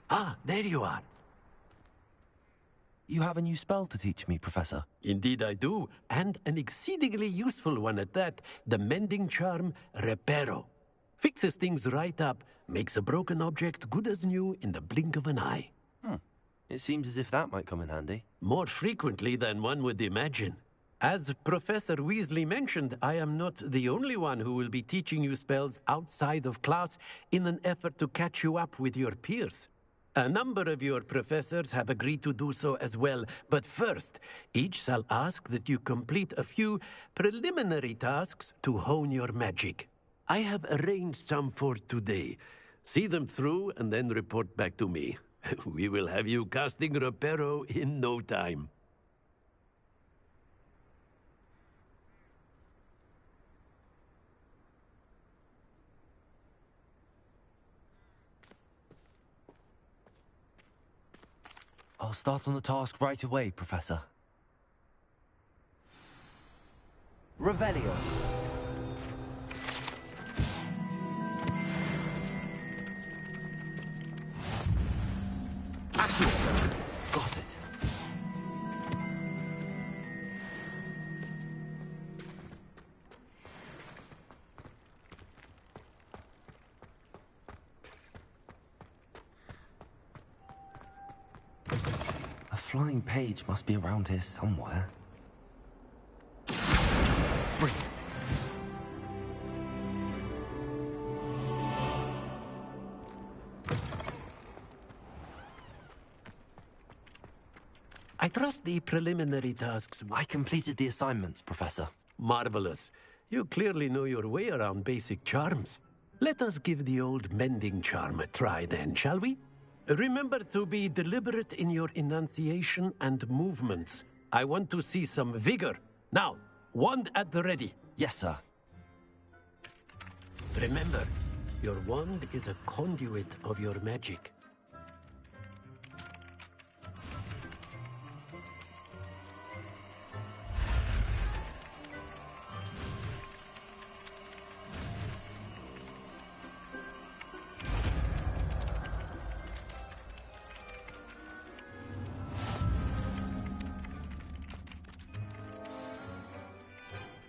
Ah, there you are. You have a new spell to teach me, Professor. Indeed I do, and an exceedingly useful one at that. The mending charm, Reparo. Fixes things right up, makes a broken object good as new in the blink of an eye. It seems as if that might come in handy. More frequently than one would imagine. As Professor Weasley mentioned, I am not the only one who will be teaching you spells outside of class in an effort to catch you up with your peers. A number of your professors have agreed to do so as well, but first, each shall ask that you complete a few preliminary tasks to hone your magic. I have arranged some for today. See them through and then report back to me. We will have you casting Reparo in no time. I'll start on the task right away, Professor. Revelio. Accio. Got it. A flying page must be around here somewhere. Brilliant. I trust the preliminary tasks. I completed the assignments, Professor. Marvelous. You clearly know your way around basic charms. Let us give the old mending charm a try then, shall we? Remember to be deliberate in your enunciation and movements. I want to see some vigor. Now, wand at the ready. Yes, sir. Remember, your wand is a conduit of your magic.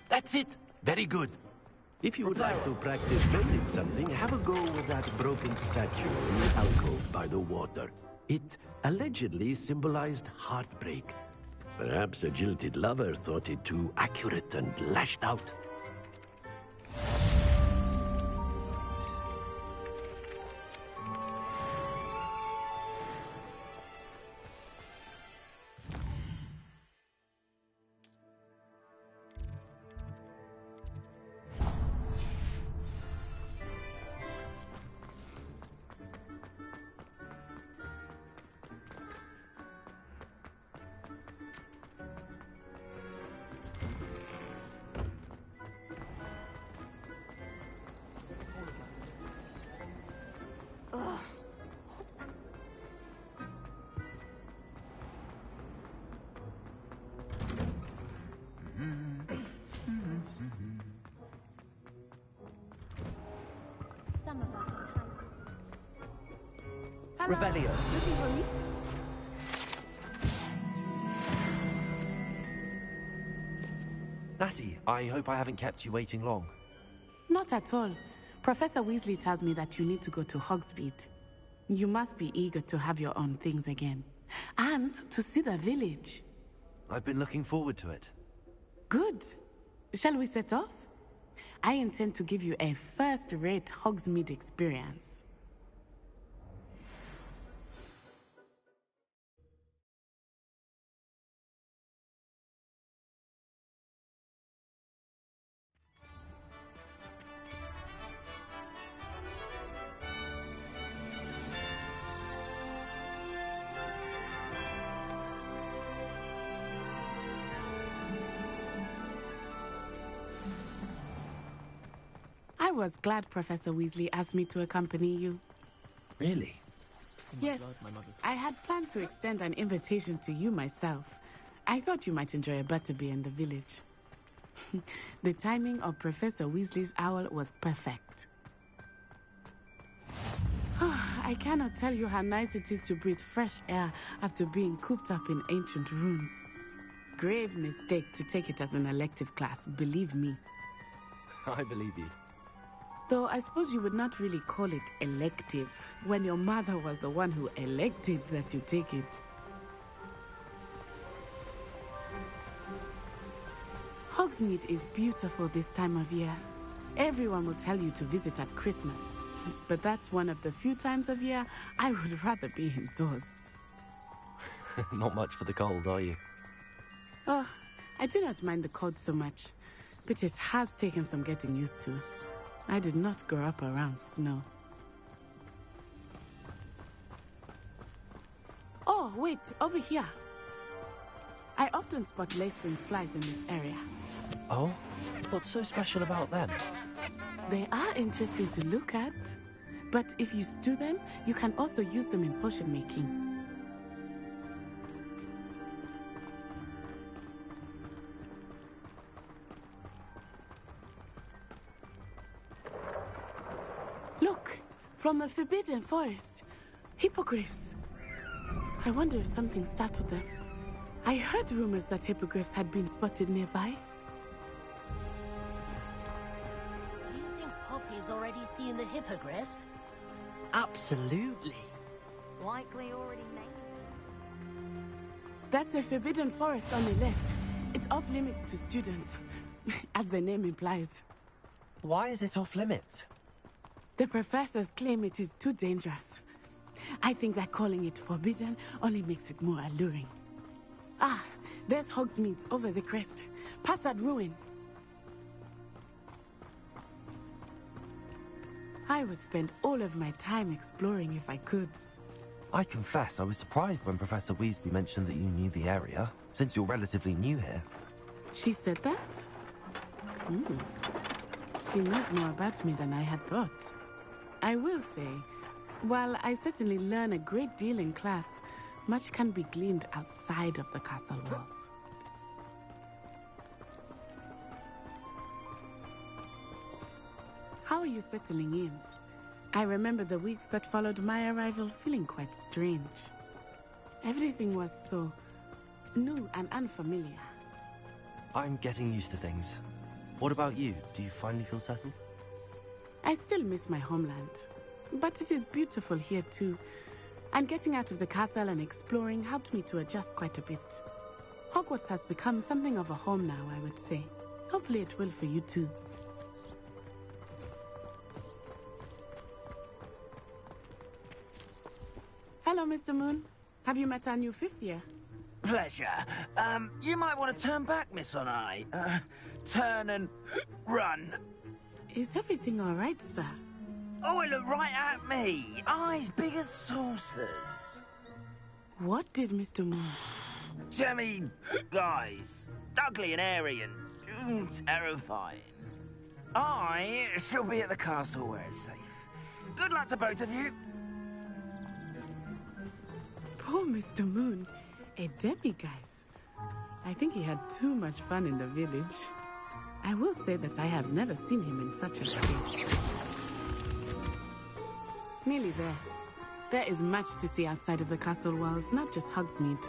That's it. Very good. If you would like to practice mending something, have a go with that broken statue in the alcove by the water. It allegedly symbolized heartbreak. Perhaps a jilted lover thought it too accurate and lashed out. Revelio. Looking for me? Natty, I hope I haven't kept you waiting long. Not at all. Professor Weasley tells me that you need to go to Hogsmeade. You must be eager to have your own things again. And to see the village. I've been looking forward to it. Good. Shall we set off? I intend to give you a first-rate Hogsmeade experience. I was glad Professor Weasley asked me to accompany you. Really? Yes, I had planned to extend an invitation to you myself. I thought you might enjoy a butterbeer in the village. The timing of Professor Weasley's owl was perfect. I I cannot tell you how nice it is to breathe fresh air after being cooped up in ancient ruins. Grave mistake to take it as an elective class, believe me. I believe you. Though I suppose you would not really call it elective when your mother was the one who elected that you take it. Hogsmeade is beautiful this time of year. Everyone will tell you to visit at Christmas. But that's one of the few times of year I would rather be indoors. Not much for the cold, are you? Oh, I do not mind the cold so much, but it has taken some getting used to. I did not grow up around snow. Oh, wait, over here. I often spot lacewing flies in this area. Oh? What's so special about them? They are interesting to look at, but if you stew them, you can also use them in potion making. Look, from the Forbidden Forest, hippogriffs. I wonder if something startled them. I heard rumors that hippogriffs had been spotted nearby. You think Poppy's already seen the hippogriffs? Absolutely. Likely already made. That's the Forbidden Forest on the left. It's off limits to students, as the name implies. Why is it off limits? The professors claim it is too dangerous. I think that calling it forbidden only makes it more alluring. Ah, there's Hogsmeade over the crest. Past that ruin. I would spend all of my time exploring if I could. I confess I was surprised when Professor Weasley mentioned that you knew the area, since you're relatively new here. She said that? She knows more about me than I had thought. I will say, while I certainly learn a great deal in class, much can be gleaned outside of the castle walls. How are you settling in? I remember the weeks that followed my arrival feeling quite strange. Everything was so new and unfamiliar. I'm getting used to things. What about you? Do you finally feel settled? I still miss my homeland, but it is beautiful here too. And getting out of the castle and exploring helped me to adjust quite a bit. Hogwarts has become something of a home now, I would say. Hopefully it will for you too. Hello, Mr. Moon. Have you met our new fifth year? Pleasure. You might want to turn back, Miss On Eye. Turn and run. Is everything all right, sir? Oh, it looked right at me. Eyes big as saucers. What did Mr. Moon? Jemmy, guys. Ugly and airy and terrifying. I shall be at the castle where it's safe. Good luck to both of you. Poor Mr. Moon. A demiguise. I think he had too much fun in the village. I will say that I have never seen him in such a state. Nearly there. There is much to see outside of the castle walls, not just Hogsmeade.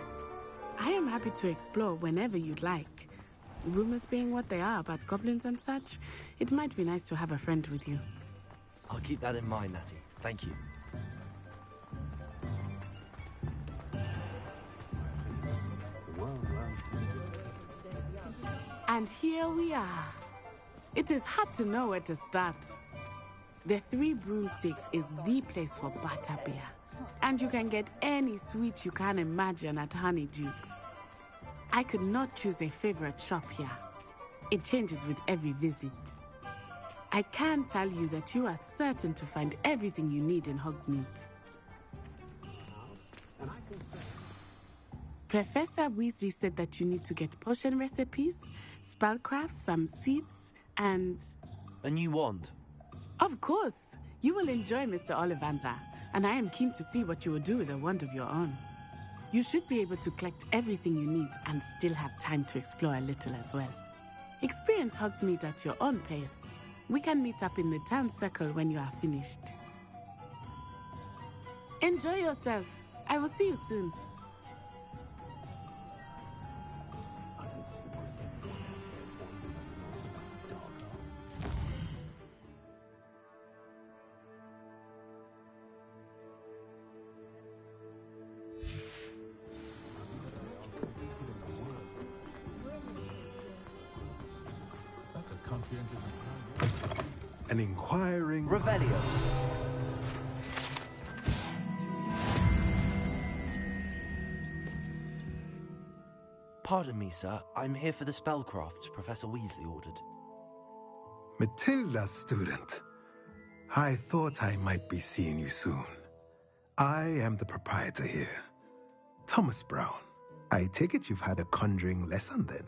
I am happy to explore whenever you'd like. Rumors being what they are about goblins and such, it might be nice to have a friend with you. I'll keep that in mind, Natty. Thank you. And here we are. It is hard to know where to start. The Three Broomsticks is the place for butterbeer. And you can get any sweet you can imagine at Honeydukes. I could not choose a favorite shop here. It changes with every visit. I can tell you that you are certain to find everything you need in Hogsmeade. Professor Weasley said that you need to get potion recipes, spellcrafts, some seeds, and... A new wand. Of course! You will enjoy Mr. Ollivander, and I am keen to see what you will do with a wand of your own. You should be able to collect everything you need and still have time to explore a little as well. Experience Hogsmeade at your own pace. We can meet up in the town circle when you are finished. Enjoy yourself. I will see you soon. An inquiring... Revelio. Pardon me, sir. I'm here for the spellcrafts Professor Weasley ordered. Matilda's student. I thought I might be seeing you soon. I am the proprietor here, Thomas Brown. I take it you've had a conjuring lesson then?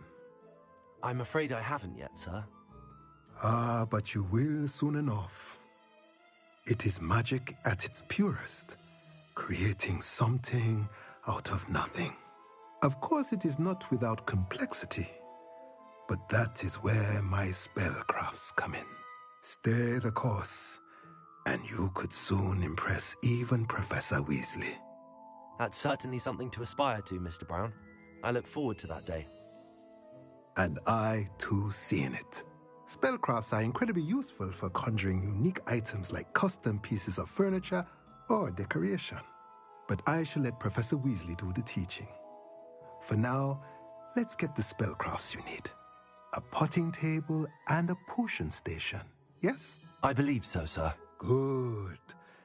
I'm afraid I haven't yet, sir. Ah, but you will soon enough. It is magic at its purest, creating something out of nothing. Of course, it is not without complexity, but that is where my spellcrafts come in. Stay the course, and you could soon impress even Professor Weasley. That's certainly something to aspire to, Mr. Brown. I look forward to that day. And I, too, seeing it. Spellcrafts are incredibly useful for conjuring unique items like custom pieces of furniture or decoration. But I shall let Professor Weasley do the teaching. For now, let's get the spellcrafts you need. A potting table and a potion station, yes? I believe so, sir. Good.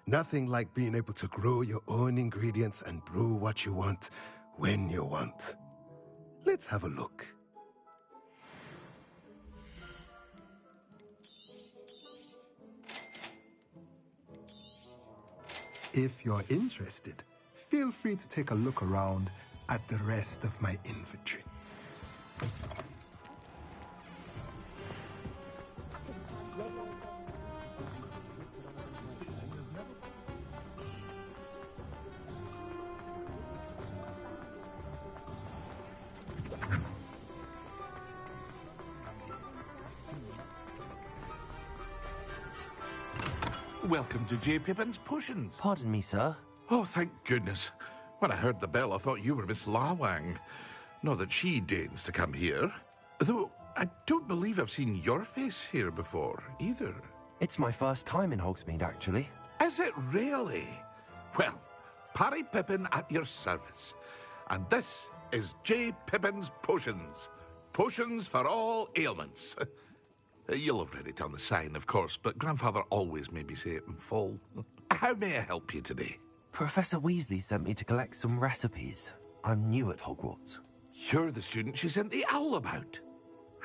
Nothing like being able to grow your own ingredients and brew what you want when you want. Let's have a look. If you're interested, feel free to take a look around at the rest of my inventory. Welcome to J. Pippin's Potions. Pardon me, sir. Oh, thank goodness. When I heard the bell, I thought you were Miss Lawang. Not that she deigns to come here. Though, I don't believe I've seen your face here before, either. It's my first time in Hogsmeade, actually. Is it really? Well, Parry Pippin at your service. And this is J. Pippin's Potions. Potions for all ailments. You'll have read it on the sign, of course, but Grandfather always made me say it in full. How may I help you today? Professor Weasley sent me to collect some recipes. I'm new at Hogwarts. You're the student she sent the owl about.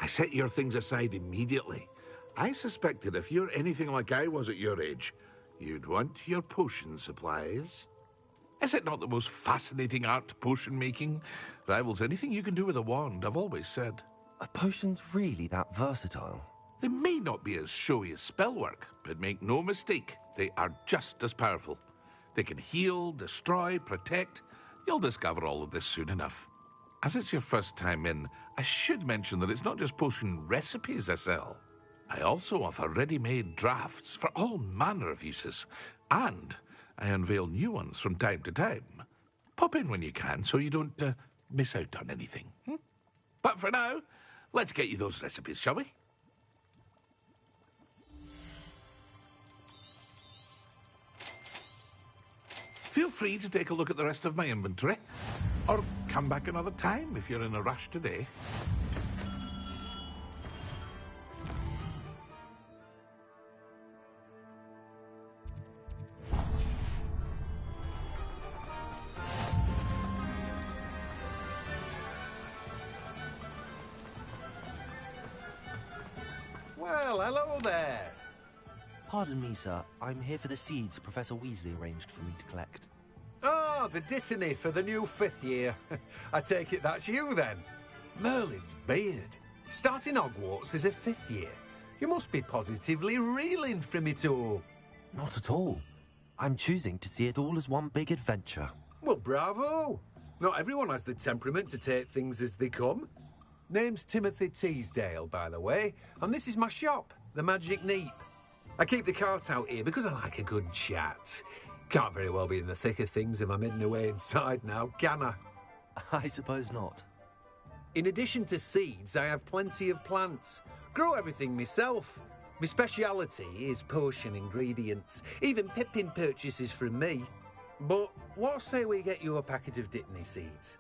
I set your things aside immediately. I suspected if you're anything like I was at your age, you'd want your potion supplies. Is it not the most fascinating art, potion making? Rivals anything you can do with a wand, I've always said. Are potions really that versatile? They may not be as showy as spellwork, but make no mistake, they are just as powerful. They can heal, destroy, protect. You'll discover all of this soon enough. As it's your first time in, I should mention that it's not just potion recipes I sell. I also offer ready-made drafts for all manner of uses, and I unveil new ones from time to time. Pop in when you can so you don't miss out on anything. But for now, let's get you those recipes, shall we? Feel free to take a look at the rest of my inventory, or come back another time if you're in a rush today. Well, hello there. Pardon me, sir. I'm here for the seeds Professor Weasley arranged for me to collect. Ah, the dittany for the new 5th year. I take it that's you, then. Merlin's beard. Starting Hogwarts as a 5th year. You must be positively reeling from it all. Not at all. I'm choosing to see it all as one big adventure. Well, bravo. Not everyone has the temperament to take things as they come. Name's Timothy Teasdale, by the way, and this is my shop, the Magic Neep. I keep the cart out here because I like a good chat. Can't very well be in the thick of things if I'm hidden away inside now, can I? I suppose not. In addition to seeds, I have plenty of plants. Grow everything myself. My speciality is potion ingredients. Even Pippin purchases from me. But what say we get you a packet of Dittany seeds?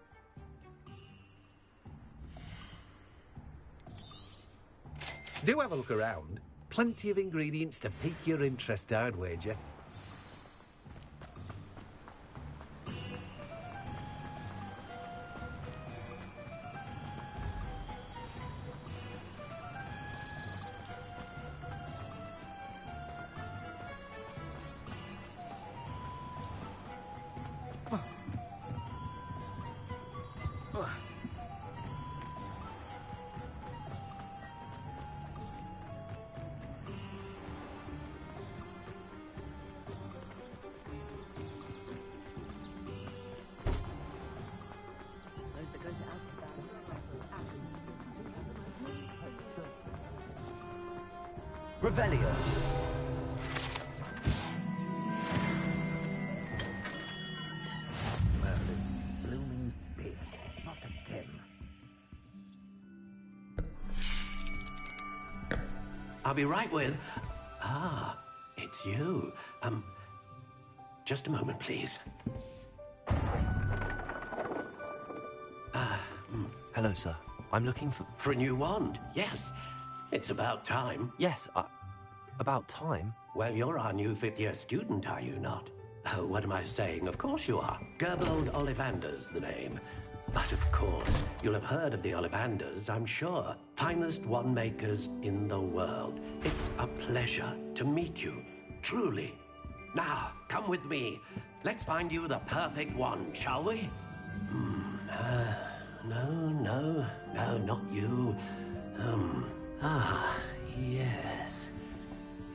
Do have a look around. Plenty of ingredients to pique your interest, I'd wager. Revelio. Blooming big, not again. I'll be right with... Ah, it's you. Just a moment, please. Hello, sir. I'm looking for... For a new wand, yes. It's about time. Yes, about time. Well, you're our new fifth-year student, are you not? Oh, what am I saying? Of course you are. Gerbold Ollivander's the name. But of course, you'll have heard of the Ollivanders, I'm sure. Finest wand makers in the world. It's a pleasure to meet you, truly. Now, come with me. Let's find you the perfect wand, shall we? No, not you.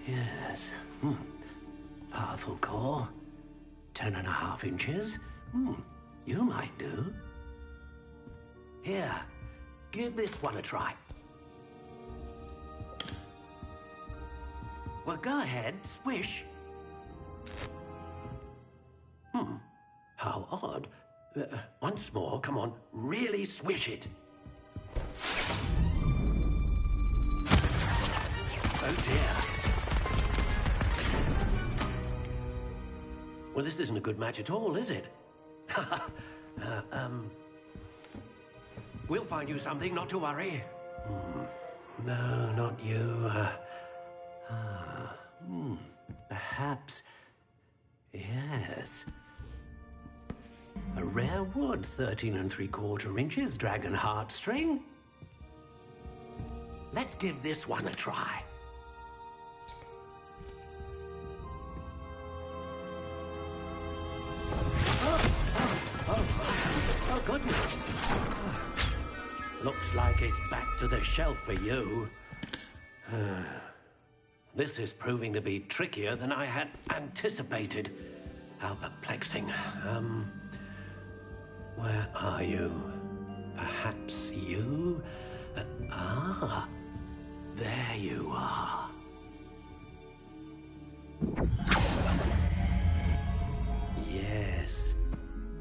Yes. Powerful core. 10.5 inches. You might do. Here, give this one a try. Well, go ahead, swish. How odd. Once more, come on, really swish it. Oh dear. Well, this isn't a good match at all, is it? We'll find you something, not to worry. No, not you. Perhaps... Yes. A rare wood, 13 3/4 inches, dragon heartstring. Let's give this one a try. Oh, goodness. Looks like it's back to the shelf for you. This is proving to be trickier than I had anticipated. How perplexing. Where are you? Perhaps you? There you are. Yes,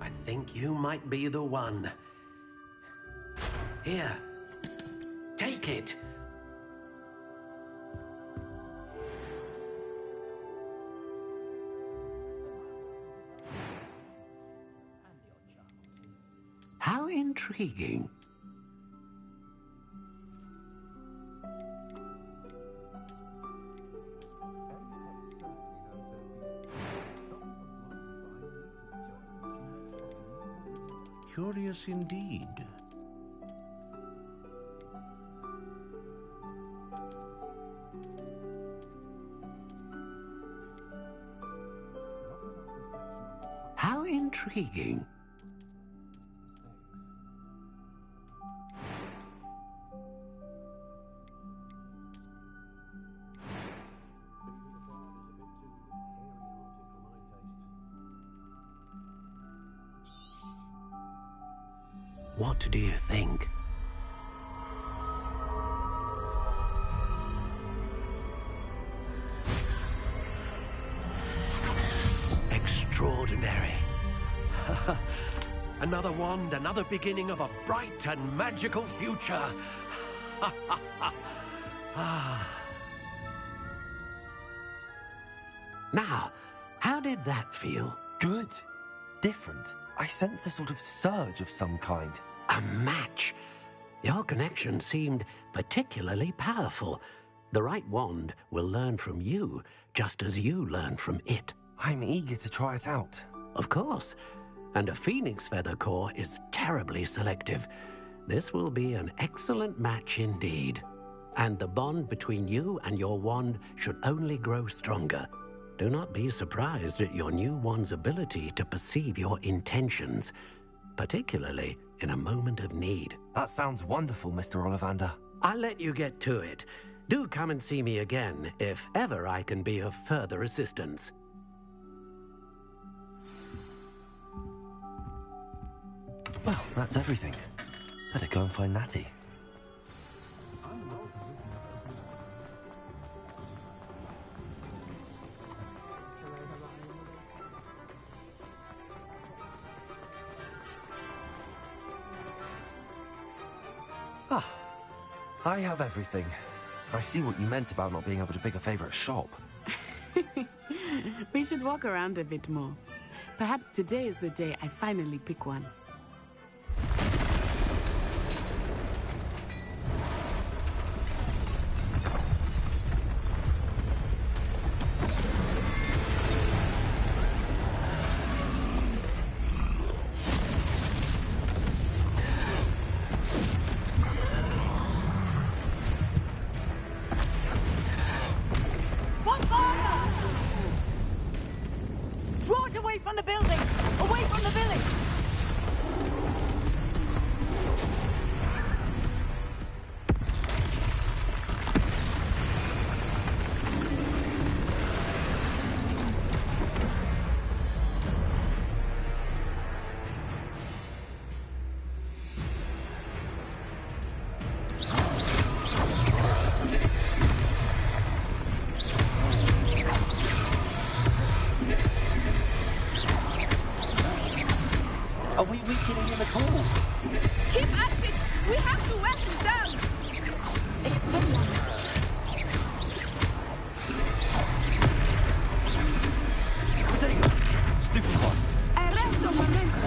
I think you might be the one. Here, take it. How intriguing. Curious indeed. How intriguing. What do you think? Another wand, another beginning of a bright and magical future. Now, how did that feel? Good. Different. I sensed a sort of surge of some kind. A match. Your connection seemed particularly powerful. The right wand will learn from you, just as you learn from it. I'm eager to try it out. Of course. And a phoenix feather core is terribly selective. This will be an excellent match indeed. And the bond between you and your wand should only grow stronger. Do not be surprised at your new wand's ability to perceive your intentions, particularly in a moment of need. That sounds wonderful, Mr. Ollivander. I'll let you get to it. Do come and see me again if ever I can be of further assistance. Well, that's everything. Better go and find Natty. I have everything. I see what you meant about not being able to pick a favorite shop. We should walk around a bit more. Perhaps today is the day I finally pick one. Are we weakening him at all? Keep at it! We have to wear him down! Expelliarmus. Potato! Stupid one. Arresto momento!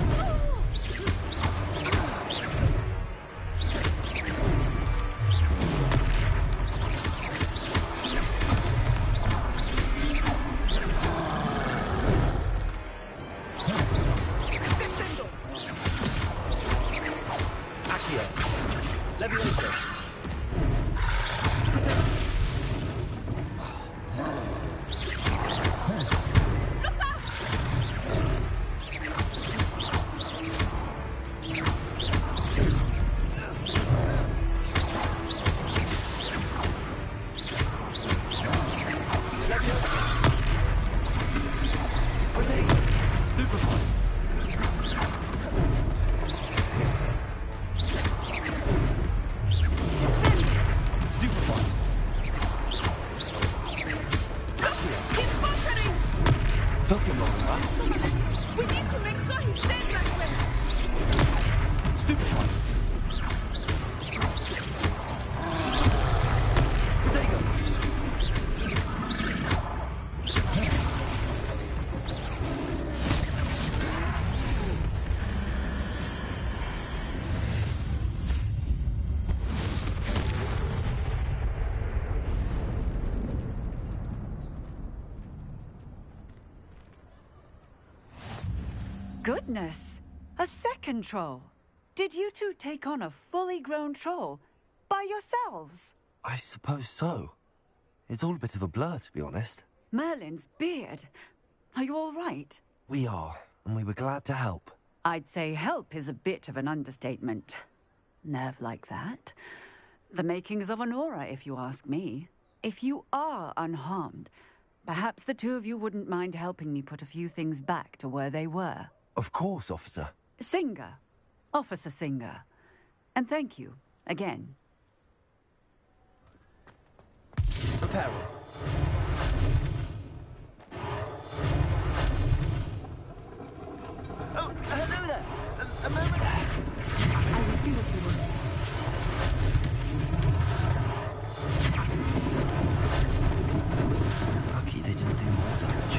Goodness! A second troll! Did you two take on a fully grown troll by yourselves? I suppose so. It's all a bit of a blur, to be honest. Merlin's beard. Are you all right? We are, and we were glad to help. I'd say help is a bit of an understatement. Nerve like that. The makings of an aura, if you ask me. If you are unharmed, perhaps the two of you wouldn't mind helping me put a few things back to where they were. Of course, officer. Singer. Officer Singer. And thank you, again. Apparel. Oh, afterwards. Lucky they didn't do more damage.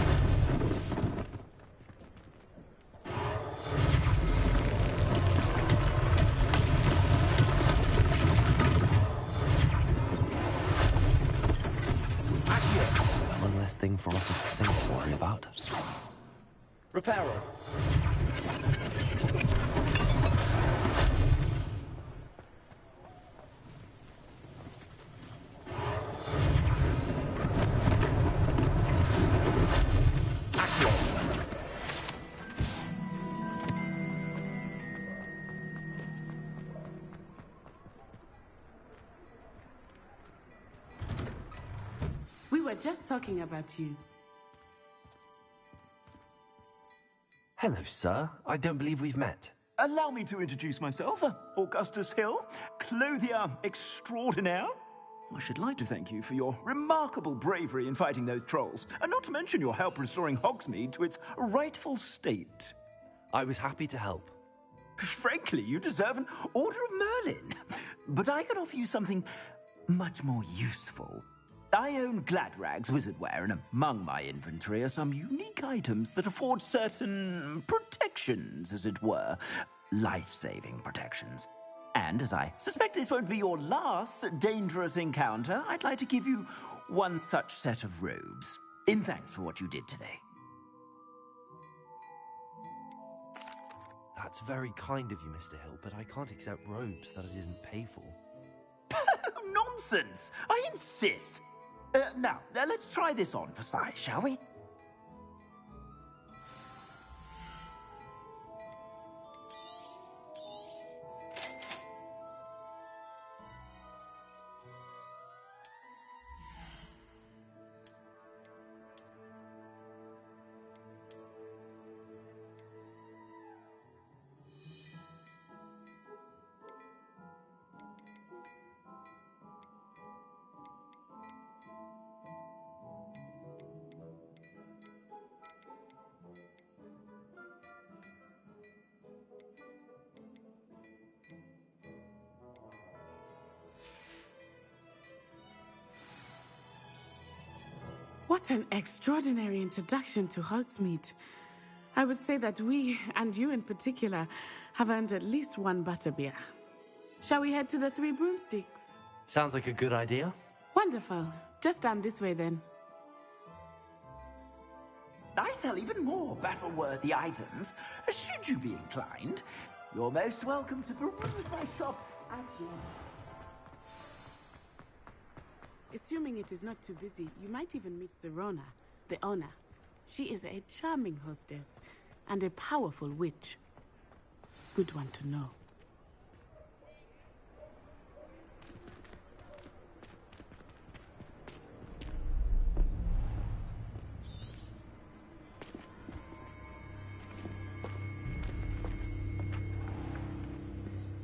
One less thing for Officer Singh to worry about. Repairer. We were just talking about you. Hello, sir. I don't believe we've met. Allow me to introduce myself, Augustus Hill, clothier extraordinaire. I should like to thank you for your remarkable bravery in fighting those trolls, and not to mention your help restoring Hogsmeade to its rightful state. I was happy to help. Frankly, you deserve an Order of Merlin. But I can offer you something much more useful. I own Gladrag's wizardware, and among my inventory are some unique items that afford certain protections, as it were. Life-saving protections. And as I suspect this won't be your last dangerous encounter, I'd like to give you one such set of robes, in thanks for what you did today. That's very kind of you, Mr. Hill, but I can't accept robes that I didn't pay for. Nonsense! I insist! Now, let's try this on for size, shall we? What an extraordinary introduction to Hogsmeade. I would say that we, and you in particular, have earned at least one butterbeer. Shall we head to the Three Broomsticks? Sounds like a good idea. Wonderful. Just down this way then. I sell even more battle-worthy items. Should you be inclined, you're most welcome to peruse my shop at your... Assuming it is not too busy, you might even meet Serona, the owner. She is a charming hostess and a powerful witch. Good one to know.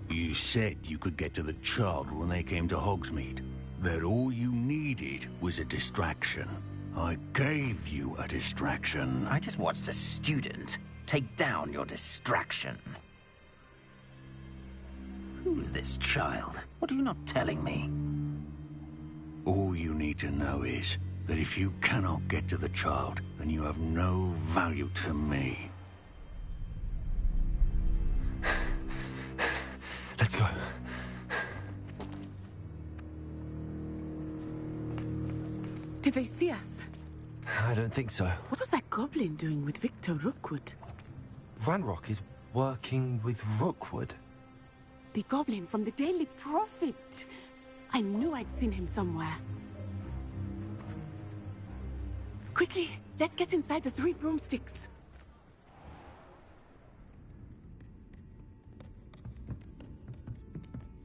You said you could get to the child when they came to Hogsmeade. That all you needed was a distraction. I gave you a distraction. I just watched a student take down your distraction. Who's this child? What are you not telling me? All you need to know is that if you cannot get to the child, then you have no value to me. Let's go. Did they see us? I don't think so. What was that goblin doing with Victor Rookwood? Ranrock is working with Rookwood. The goblin from the Daily Prophet. I knew I'd seen him somewhere. Quickly, let's get inside the Three Broomsticks.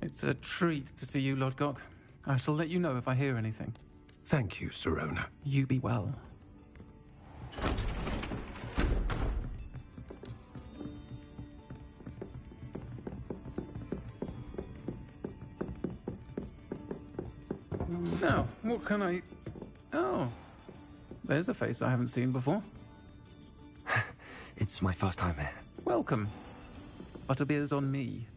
It's a treat to see you, Lodgok. I shall let you know if I hear anything. Thank you, Serona. You be well. Now, what can I... Oh, there's a face I haven't seen before. It's my first time here. Welcome. Butterbeer's on me.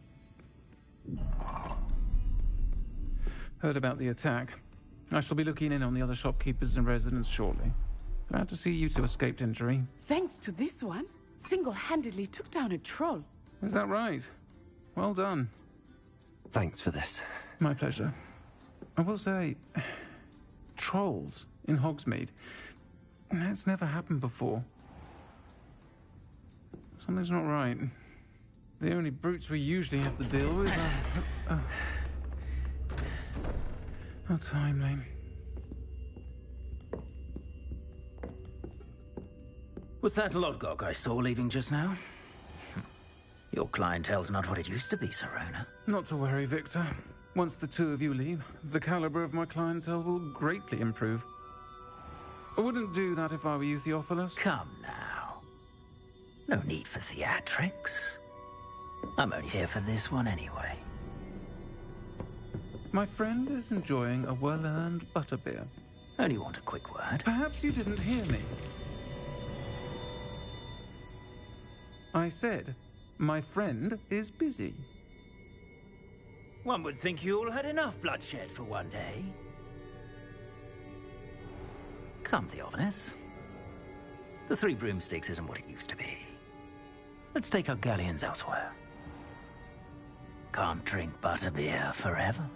Heard about the attack. I shall be looking in on the other shopkeepers and residents shortly. Glad to see you two escaped injury. Thanks to this one, single-handedly took down a troll. Is that right? Well done. Thanks for this. My pleasure. I will say, trolls in Hogsmeade. That's never happened before. Something's not right. The only brutes we usually have to deal with are... How timely. Was that Lodgok I saw leaving just now? Your clientele's not what it used to be, Serona. Not to worry, Victor. Once the two of you leave, the caliber of my clientele will greatly improve. I wouldn't do that if I were you, Theophilus. Come now. No need for theatrics. I'm only here for this one anyway. My friend is enjoying a well-earned butterbeer. Only want a quick word. Perhaps you didn't hear me. I said, my friend is busy. One would think you all had enough bloodshed for one day. Come, Theophilus. The Three Broomsticks isn't what it used to be. Let's take our galleons elsewhere. Can't drink butterbeer forever.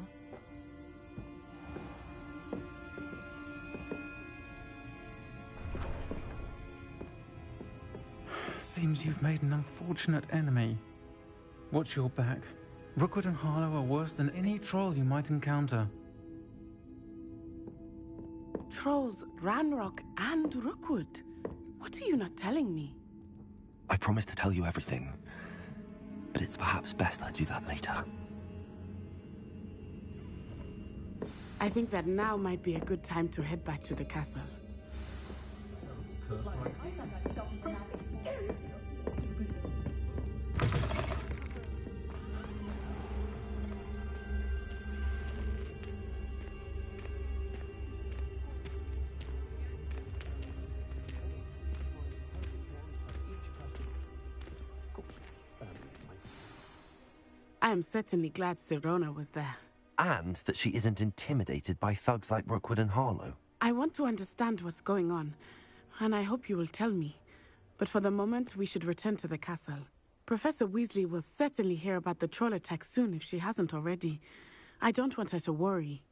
Seems you've made an unfortunate enemy. Watch your back. Rookwood and Harlow are worse than any troll you might encounter. Trolls, Ranrock, and Rookwood. What are you not telling me? I promised to tell you everything, but it's perhaps best I do that later. I think that now might be a good time to head back to the castle. I am certainly glad Serona was there. And that she isn't intimidated by thugs like Rookwood and Harlow. I want to understand what's going on, and I hope you will tell me. But for the moment, we should return to the castle. Professor Weasley will certainly hear about the troll attack soon if she hasn't already. I don't want her to worry.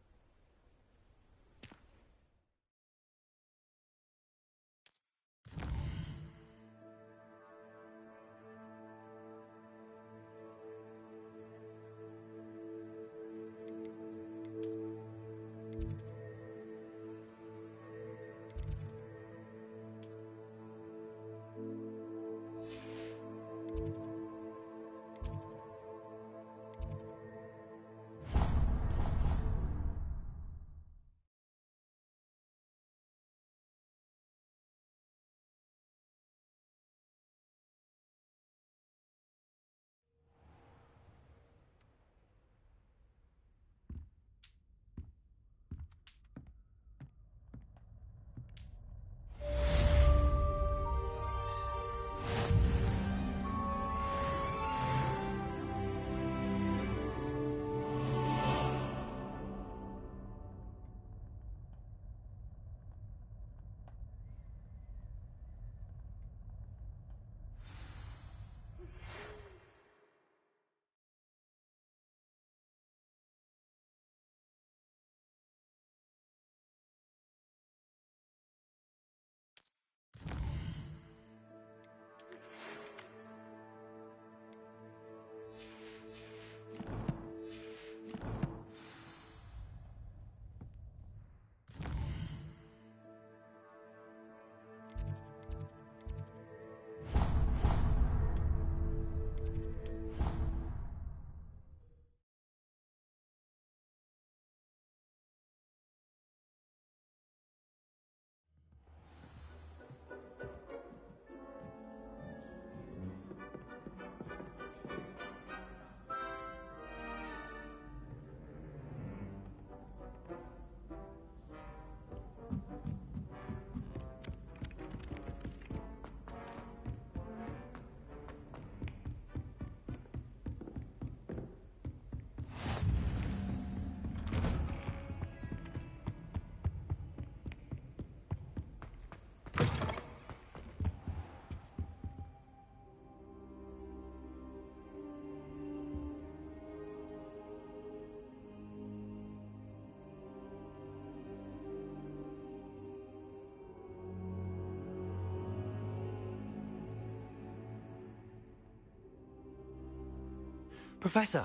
Professor,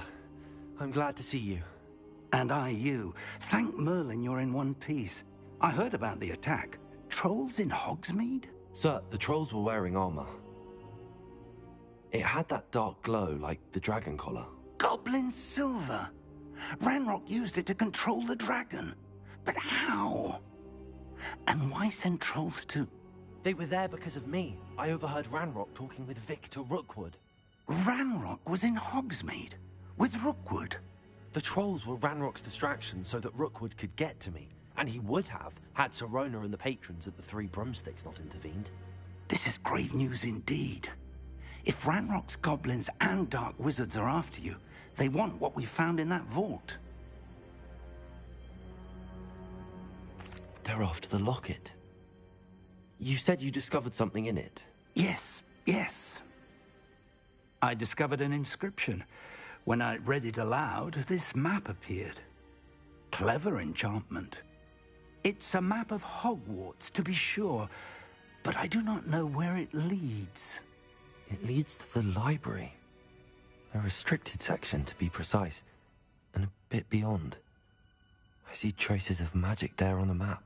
I'm glad to see you. And I you. Thank Merlin you're in one piece. I heard about the attack. Trolls in Hogsmeade? Sir, the trolls were wearing armor. It had that dark glow like the dragon collar. Goblin silver. Ranrock used it to control the dragon. But how? And why send trolls to... They were there because of me. I overheard Ranrock talking with Victor Rookwood. Ranrock was in Hogsmeade? With Rookwood? The trolls were Ranrock's distraction so that Rookwood could get to me. And he would have, had Sirona and the patrons at the Three Broomsticks not intervened. This is grave news indeed. If Ranrock's goblins and dark wizards are after you, they want what we found in that vault. They're after the locket. You said you discovered something in it. Yes. I discovered an inscription. When I read it aloud, this map appeared. Clever enchantment. It's a map of Hogwarts, to be sure, but I do not know where it leads. It leads to the library. A restricted section, to be precise, and a bit beyond. I see traces of magic there on the map.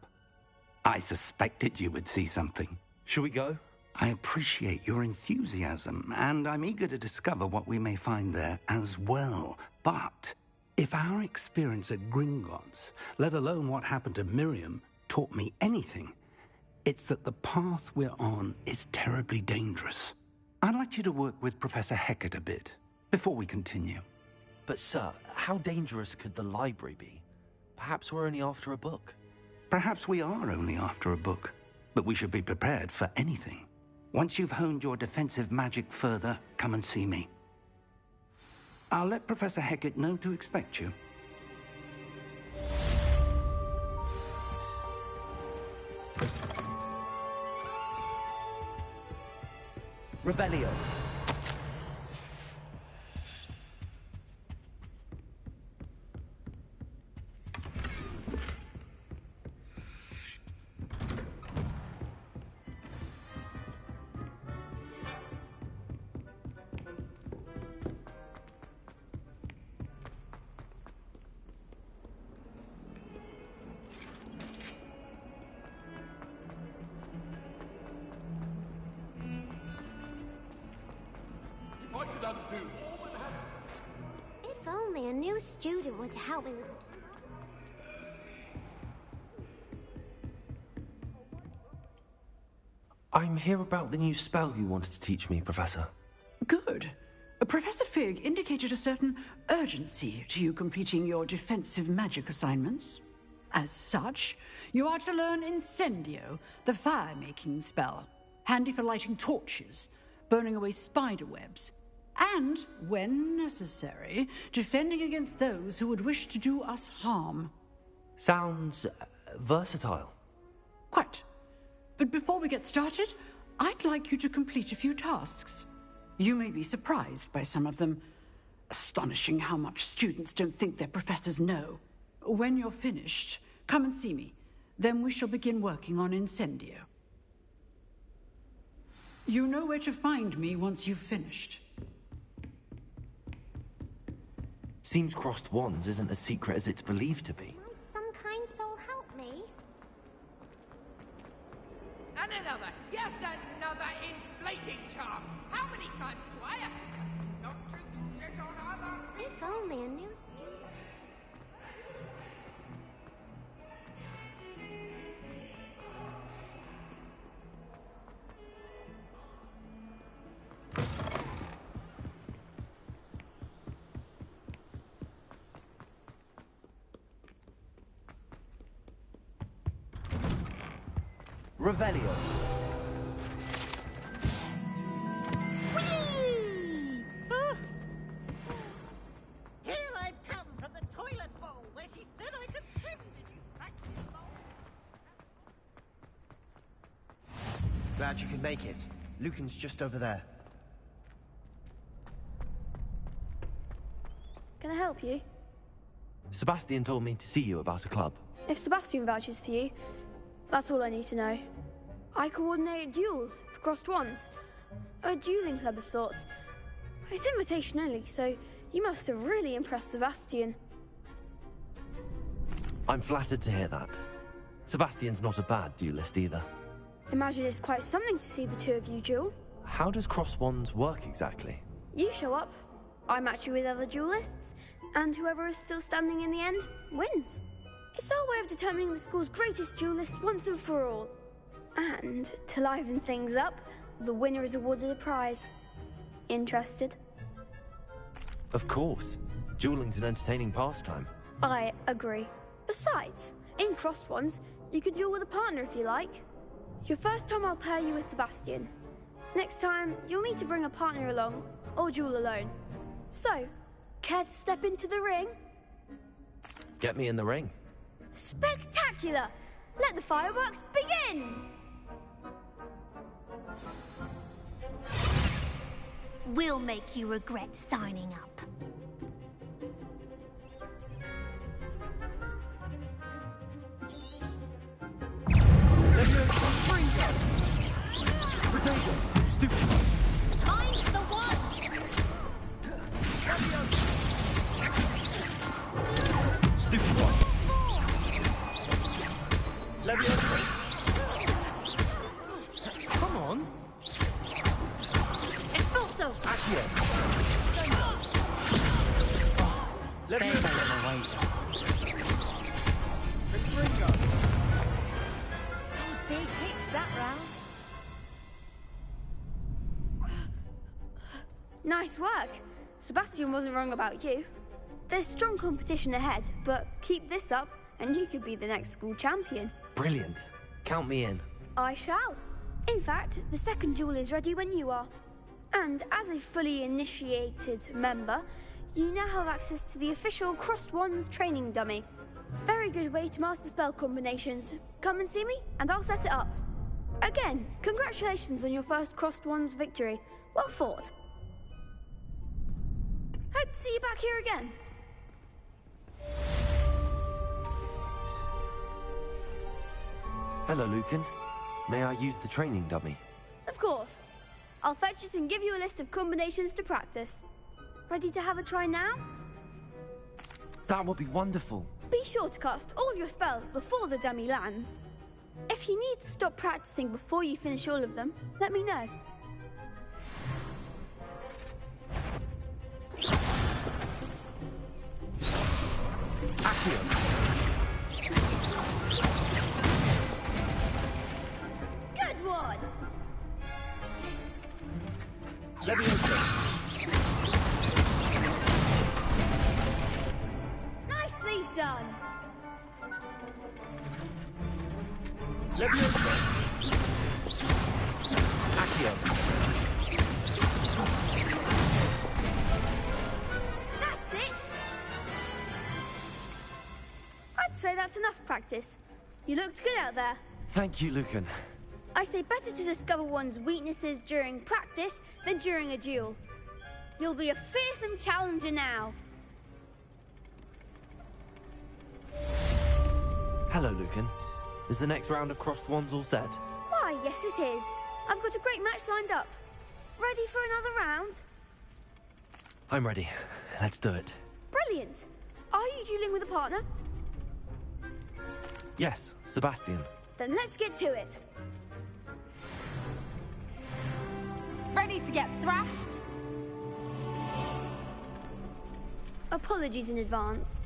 I suspected you would see something. Shall we go? I appreciate your enthusiasm, and I'm eager to discover what we may find there as well. But if our experience at Gringotts, let alone what happened to Miriam, taught me anything, it's that the path we're on is terribly dangerous. I'd like you to work with Professor Hecat a bit, before we continue. But sir, how dangerous could the library be? Perhaps we're only after a book. Perhaps we are only after a book, but we should be prepared for anything. Once you've honed your defensive magic further, come and see me. I'll let Professor Hecat know to expect you. Revelio. If only a new student were to help me with... I'm here about the new spell you wanted to teach me, Professor. Good. Professor Fig indicated a certain urgency to you completing your defensive magic assignments. As such, you are to learn Incendio, the fire-making spell, handy for lighting torches, burning away spider webs, and, when necessary, defending against those who would wish to do us harm. Sounds versatile. Quite. But before we get started, I'd like you to complete a few tasks. You may be surprised by some of them. Astonishing how much students don't think their professors know. When you're finished, come and see me. Then we shall begin working on Incendio. You know where to find me once you've finished. Seems crossed wands isn't as secret as it's believed to be. Might some kind soul help me? And another, yes, another inflating charm. How many times do I have to tell you not to use it on other people? If only a new student... Revelio. Here I've come from the toilet bowl where she said I could swim. Did you practice Glad you could make it. Lucan's just over there. Can I help you? Sebastian told me to see you about a club. If Sebastian vouches for you, that's all I need to know. I coordinate duels for crossed wands. A dueling club of sorts. It's invitation only, so You must have really impressed Sebastian. I'm flattered to hear that. Sebastian's not a bad duelist either. Imagine it's quite something to see the two of you duel. How does cross wands work exactly? You show up, I match you with other duelists, and whoever is still standing in the end wins. It's our way of determining the school's greatest duelist once and for all. And to liven things up, the winner is awarded a prize. Interested? Of course. Dueling's an entertaining pastime. I agree. Besides, in crossed ones, you can duel with a partner if you like. Your first time I'll pair you with Sebastian. Next time, you'll need to bring a partner along, or duel alone. So, care to step into the ring? Get me in the ring. Spectacular! Let the fireworks begin! We'll make you regret signing up. Potato! Stupid! Find the one! Stupid one! Leviosa! Come on! Expulso! Accio! Leviosa! Some big hits that round. Nice work. Sebastian wasn't wrong about you. There's strong competition ahead, but keep this up and you could be the next school champion. Brilliant. Count me in. I shall. In fact, the second duel is ready when you are. And as a fully initiated member, you now have access to the official Crossed Wands training dummy. Very good way to master spell combinations. Come and see me, and I'll set it up. Again, congratulations on your first Crossed Wands victory. Well fought. Hope to see you back here again. Hello, Lucan. May I use the training dummy? Of course. I'll fetch it and give you a list of combinations to practice. Ready to have a try now? That would be wonderful. Be sure to cast all your spells before the dummy lands. If you need to stop practicing before you finish all of them, let me know. Accio! Good one! Leviosa! Nicely done! Leviosa! Accio! That's it! I'd say that's enough practice. You looked good out there. Thank you, Lucan. I say better to discover one's weaknesses during practice than during a duel. You'll be a fearsome challenger now. Hello, Lucan. Is the next round of crossed wands all set? Why, yes it is. I've got a great match lined up. Ready for another round? I'm ready. Let's do it. Brilliant. Are you dueling with a partner? Yes, Sebastian. Then let's get to it. Ready to get thrashed? Apologies in advance.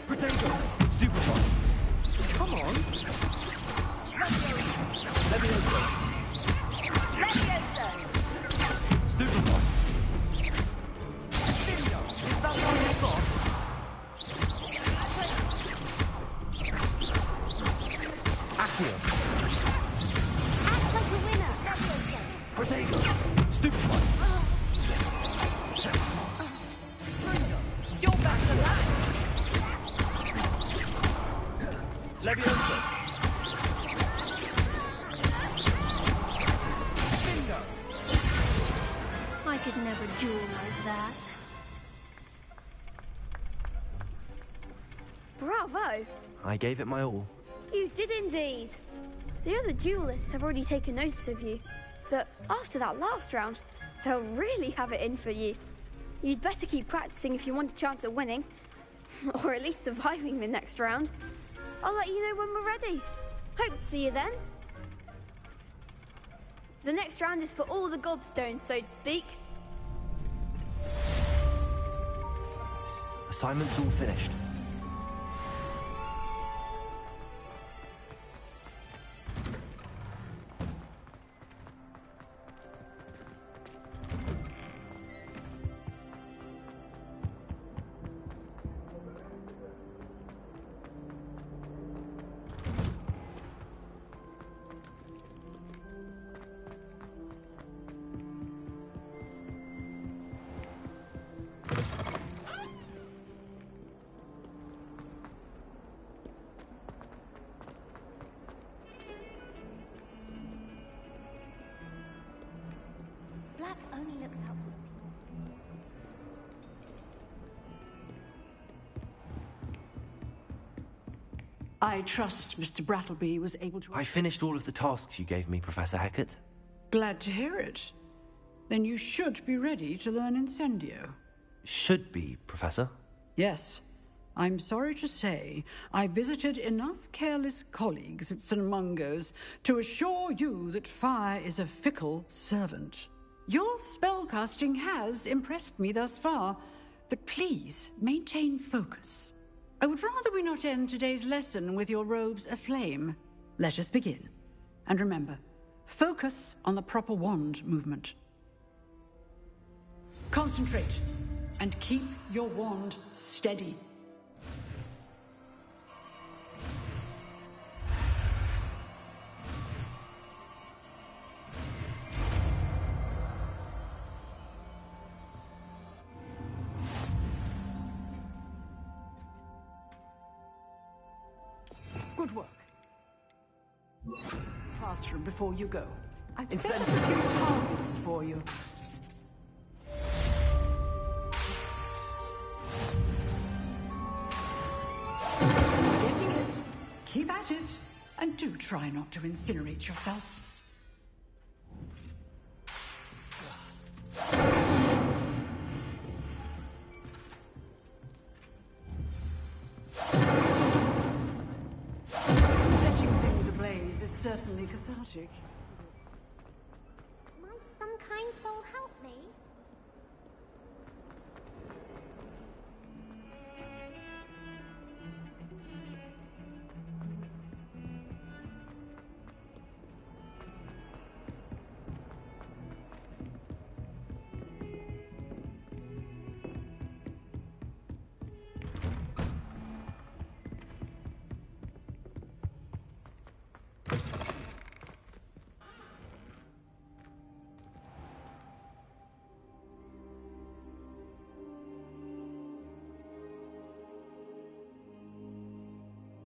Potato! Stupefy! Come on! Leviosa! Leviosa! Stupefy! Is that all you got? Accio! Act like a winner! Leviosa! Potato! Stupefy! You're back to that! Leviosa! I could never duel like that. Bravo! I gave it my all. You did indeed. The other duelists have already taken notice of you, but after that last round, they'll really have it in for you. You'd better keep practicing if you want a chance at winning, or at least surviving the next round. I'll let you know when we're ready. Hope to see you then. The next round is for all the gobstones, so to speak. Assignment's all finished. Black only looks out for I trust Mr. Brattleby was able to... I finished all of the tasks you gave me, Professor Hackett. Glad to hear it. Then you should be ready to learn Incendio. Should be, Professor. Yes. I'm sorry to say, I visited enough careless colleagues at St. Mungo's to assure you that fire is a fickle servant. Your spellcasting has impressed me thus far, but please maintain focus. I would rather we not end today's lesson with your robes aflame. Let us begin. And remember, focus on the proper wand movement. Concentrate, and keep your wand steady. Good work. Classroom before you go. I've set a few targets for you. Getting it. Keep at it. And do try not to incinerate yourself. Setting things ablaze is certainly cathartic.